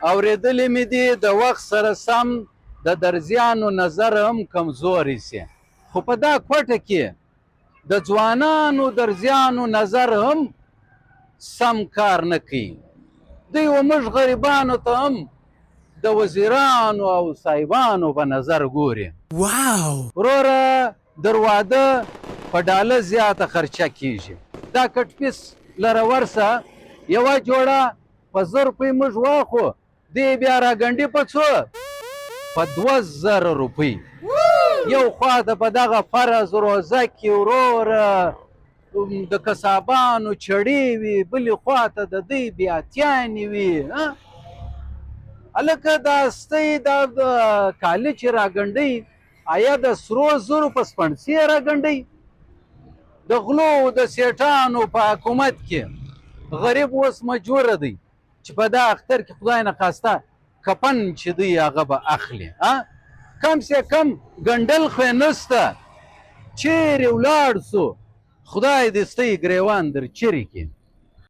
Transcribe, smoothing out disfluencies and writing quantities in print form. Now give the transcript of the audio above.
اورېدلې مې دي د وخت سره سم د درزیانو نظر هم کمزوري سي، خو په دا کوټه کې د ځوانانو درزیانو نظر هم سم کار نه کوي. دوی و موږ غریبانو ته هم د وزیرانو او صاحبانو په نظر ګوري. واو وروره در واده په ډاله زیاته خرچه کیږي. دا کټ پیس لره ورسه یوه جوړه په 1000 روپۍ موږ واخو، دی بیا راګنډي په څو؟ په 2000 روپۍ. یو خوا ته په دغه فرض روزه کې وروره د کسابانو چړې وي، بلې خوا ته د دوی بیاتیانې وي. هلکه دا ستی دا د کالي چې راګنډئ آیا د سرو زرو په سپڼسي یې راګنډئ؟ د غلو د سیټانو په حکومت کې غریب اوس مجبوره دی چې په دا اختر کې خدای نخواسته کفن چې دی هغه به اخلي. کم سے کم ګنډل خو یې نسته، چیرې ولاړ سو خدای دې ستی ګریوان در چیرې کړي.